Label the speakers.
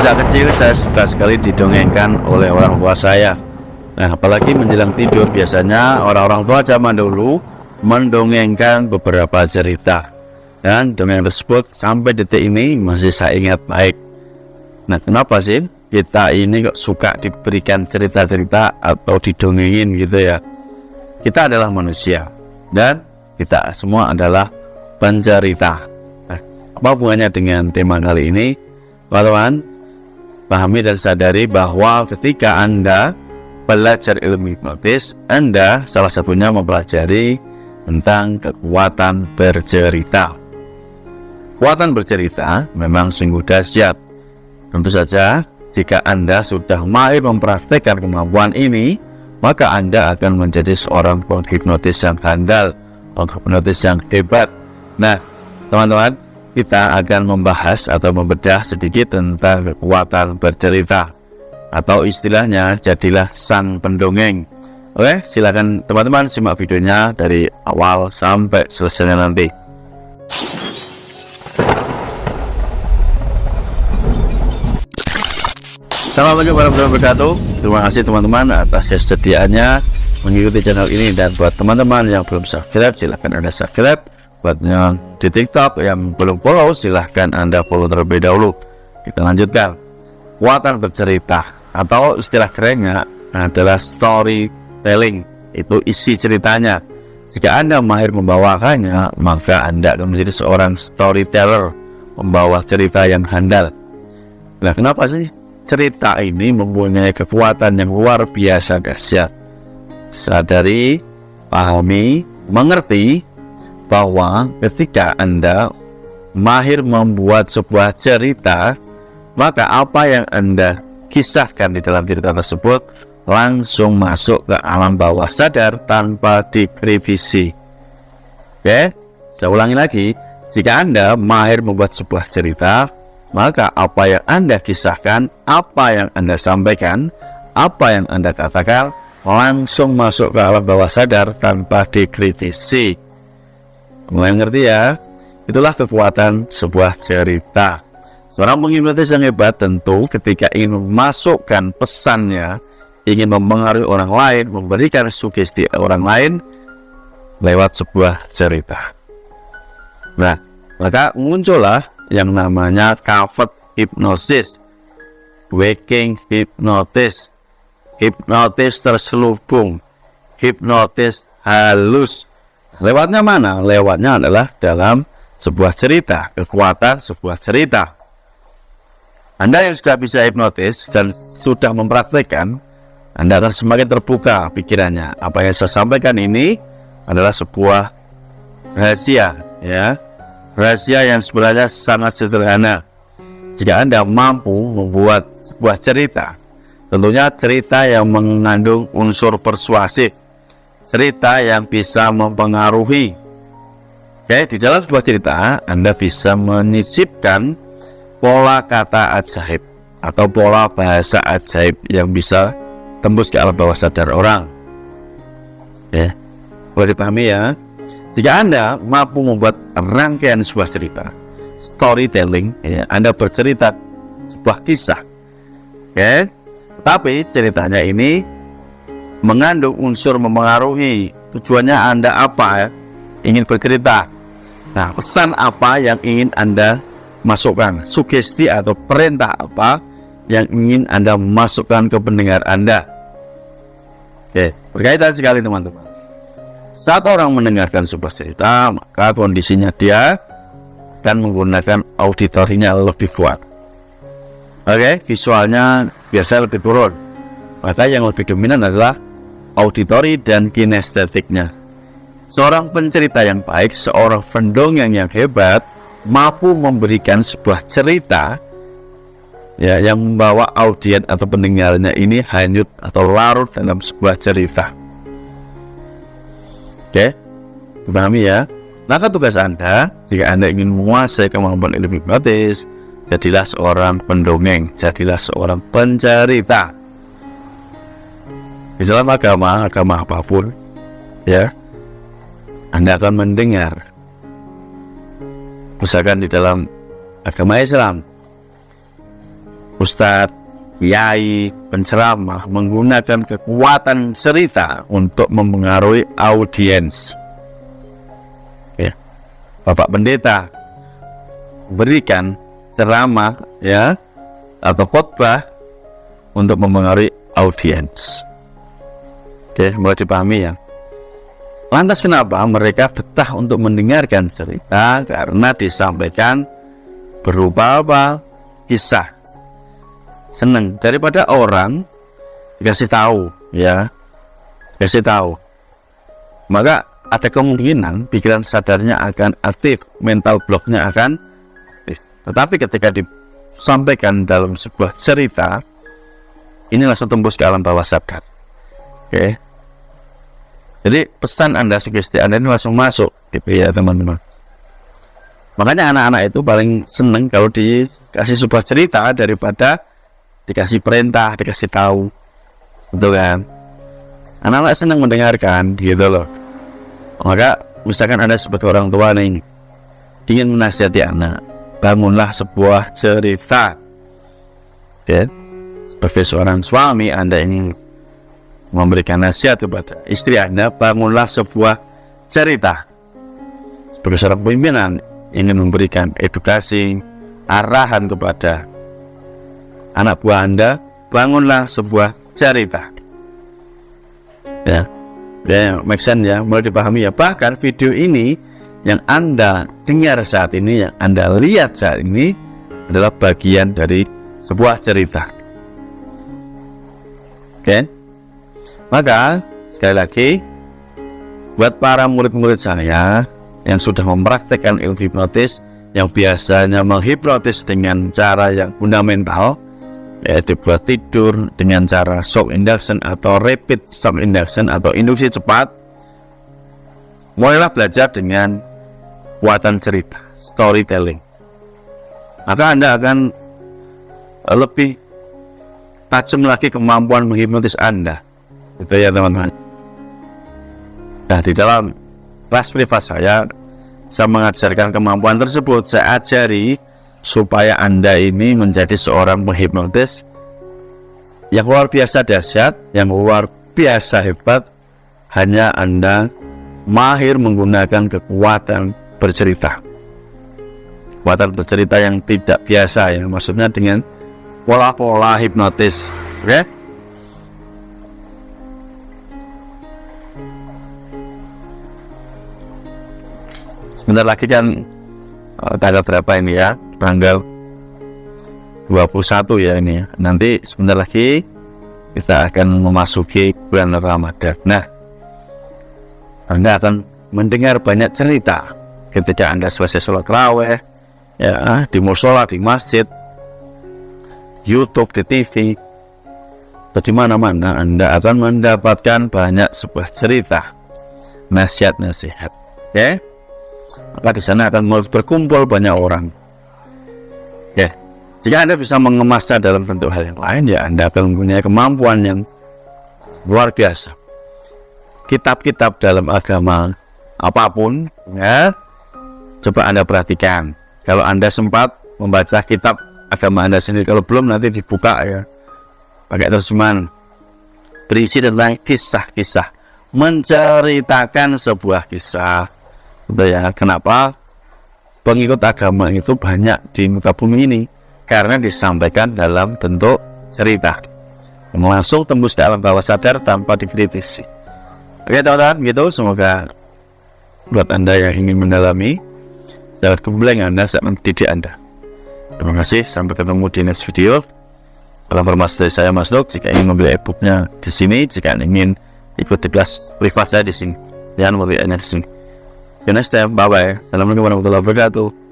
Speaker 1: Sejak kecil saya suka sekali didongengkan oleh orang tua saya. Nah, apalagi menjelang tidur, biasanya orang-orang tua zaman dulu mendongengkan beberapa cerita. Dan dongeng tersebut sampai detik ini masih saya ingat baik. Nah, kenapa sih kita ini kok suka diberikan cerita-cerita atau didongengin gitu ya? Kita adalah manusia dan kita semua adalah pencerita. Nah, apa hubungannya dengan tema kali ini? Teman-teman, pahami dan sadari bahwa ketika Anda belajar ilmu hipnotis, Anda salah satunya mempelajari tentang kekuatan bercerita. Kekuatan bercerita memang sungguh dahsyat. Tentu saja, jika Anda sudah mahir mempraktekkan kemampuan ini, maka Anda akan menjadi seorang penghipnotis yang handal, penghipnotis yang hebat. Nah, teman-teman, kita akan membahas atau membedah sedikit tentang kekuatan bercerita, atau istilahnya jadilah sang pendongeng. Oke, silakan teman-teman simak videonya dari awal sampai selesai nanti. Assalamualaikum warahmatullahi wabarakatuh. Terima kasih teman-teman atas kesediaannya mengikuti channel ini, dan buat teman-teman yang belum subscribe silahkan Anda subscribe. Buat yang di TikTok yang belum follow silahkan Anda follow terlebih dahulu. Kita lanjutkan. Kekuatan bercerita atau istilah kerennya adalah storytelling. Itu isi ceritanya. Jika Anda mahir membawakannya, maka Anda akan menjadi seorang storyteller, membawa cerita yang handal. Nah, kenapa sih cerita ini mempunyai kekuatan yang luar biasa dahsyat? Sadari, pahami, mengerti bahwa ketika Anda mahir membuat sebuah cerita, maka apa yang Anda kisahkan di dalam cerita tersebut langsung masuk ke alam bawah sadar tanpa direvisi. Oke, saya ulangi lagi. Jika Anda mahir membuat sebuah cerita, maka apa yang Anda kisahkan, apa yang Anda sampaikan, apa yang Anda katakan langsung masuk ke alam bawah sadar tanpa dikritisi. Mulai ngerti ya? Itulah kekuatan sebuah cerita. Seorang penghipnotis yang hebat tentu ketika ingin memasukkan pesannya, ingin mempengaruhi orang lain, memberikan sugesti orang lain lewat sebuah cerita. Nah, maka muncullah yang namanya covered hypnosis, waking hypnosis, hipnotis terselubung, hipnotis halus. Lewatnya mana? Lewatnya adalah dalam sebuah cerita, kekuatan sebuah cerita. Anda yang sudah bisa hipnotis dan sudah mempraktekkan, Anda akan semakin terbuka pikirannya. Apa yang saya sampaikan ini adalah sebuah rahasia, ya. Rahasia yang sebenarnya sangat sederhana. Jika Anda mampu membuat sebuah cerita, tentunya cerita yang mengandung unsur persuasif, cerita yang bisa mempengaruhi. Oke, di dalam sebuah cerita Anda bisa menyisipkan pola kata ajaib atau pola bahasa ajaib yang bisa tembus ke alam bawah sadar orang. Ya, boleh dipahami ya. Jika Anda mampu membuat rangkaian sebuah cerita, storytelling, ya, Anda bercerita sebuah kisah, oke, tapi ceritanya ini mengandung unsur mempengaruhi. Tujuannya Anda apa ya? Ingin bercerita. Nah, pesan apa yang ingin Anda masukkan? Sugesti atau perintah apa yang ingin Anda masukkan ke pendengar Anda? Oke, berkaitan sekali teman-teman. Saat orang mendengarkan sebuah cerita, maka kondisinya dia akan menggunakan auditorinya lebih kuat. Oke, visualnya biasa lebih turun. Maka yang lebih dominan adalah auditori dan kinestetiknya. Seorang pencerita yang baik, seorang pendongeng yang hebat, mampu memberikan sebuah cerita ya, yang membawa audiens atau pendengarnya ini hanyut atau larut dalam sebuah cerita. Oke, dipahami ya? Maka tugas Anda, jika Anda ingin menguasai kemampuan ilmu hipnotis, jadilah seorang pendongeng, jadilah seorang pencerita. Di dalam agama apapun, ya, Anda akan mendengar. Misalkan di dalam agama Islam, ustadz, kiai, penceramah menggunakan kekuatan cerita untuk mempengaruhi audiens. Ya. Bapak pendeta berikan ceramah ya atau khotbah untuk mempengaruhi audiens. Oke, mulai dipahami ya. Lantas kenapa mereka betah untuk mendengarkan cerita? Karena disampaikan berupa apa? Kisah. Senang daripada orang dikasih tahu ya, dikasih tahu. Maka ada kemungkinan pikiran sadarnya akan aktif, mental blocknya akan aktif. Tetapi ketika disampaikan dalam sebuah cerita, ini langsung tembus ke alam bawah sadar. Oke. Jadi pesan Anda, sugesti Anda ini langsung masuk gitu ya teman-teman. Makanya anak-anak itu paling seneng kalau dikasih sebuah cerita daripada dikasih perintah, dikasih tahu. Betul kan? Anak-anak senang mendengarkan gitu loh. Maka misalkan Anda sebagai orang tua nih ingin menasihati anak, bangunlah sebuah cerita. Oke. Sebagai seorang suami Anda ingin memberikan nasihat kepada istri Anda, bangunlah sebuah cerita. Sebagai seorang pimpinan ingin memberikan edukasi, arahan kepada anak buah Anda, bangunlah sebuah cerita. Ya, make sense ya, mulai dipahami ya. Bahkan video ini yang Anda dengar saat ini, yang Anda lihat saat ini adalah bagian dari sebuah cerita. Oke? Maka sekali lagi, buat para murid-murid saya yang sudah mempraktekkan ilmu hipnotis, yang biasanya menghipnotis dengan cara yang fundamental, yaitu buat tidur dengan cara shock induction atau rapid shock induction atau induksi cepat, mulailah belajar dengan kekuatan cerita, storytelling. Maka Anda akan lebih tajam lagi kemampuan menghipnotis Anda. Itu ya teman-teman. Nah, di dalam kelas privat saya mengajarkan kemampuan tersebut. Saya ajari supaya Anda ini menjadi seorang penghipnotis yang luar biasa dahsyat, yang luar biasa hebat. Hanya Anda mahir menggunakan kekuatan bercerita. Kekuatan bercerita yang tidak biasa ya, maksudnya dengan pola-pola hipnotis. Oke? Sebentar lagi kan tanggal berapa ini ya? Tanggal 21 ya ini ya. Nanti sebentar lagi kita akan memasuki bulan Ramadan. Nah, Anda akan mendengar banyak cerita ketika Anda selesai sholat tarawih ya, di musola, di masjid, YouTube, di TV, atau di mana-mana Anda akan mendapatkan banyak sebuah cerita, nasihat-nasihat. Oke? Maka di sana akan berkumpul banyak orang. Ya, jika Anda bisa mengemasnya dalam bentuk hal yang lain, ya Anda akan mempunyai kemampuan yang luar biasa. Kitab-kitab dalam agama apapun, ya, coba Anda perhatikan. Kalau Anda sempat membaca kitab agama Anda sendiri, kalau belum nanti dibuka ya, pakai terjemahan, berisi tentang kisah-kisah, menceritakan sebuah kisah. Betul ya, kenapa pengikut agama itu banyak di muka bumi ini? Karena disampaikan dalam bentuk cerita yang langsung tembus ke alam bawah sadar tanpa dikritisi. Oke teman-teman, gitu. Semoga buat Anda yang ingin mendalami, saya berkembang Anda, saya mendidik Anda. Terima kasih, sampai ketemu di next video. Salam hormat dari saya Mas Dok. Jika ingin membeli e-booknya di sini, jika ingin ikut di kelas privat saya di sini, jangan membeli di sini. See you next time. Bye bye. Assalamualaikum warahmatullahi wabarakatuh.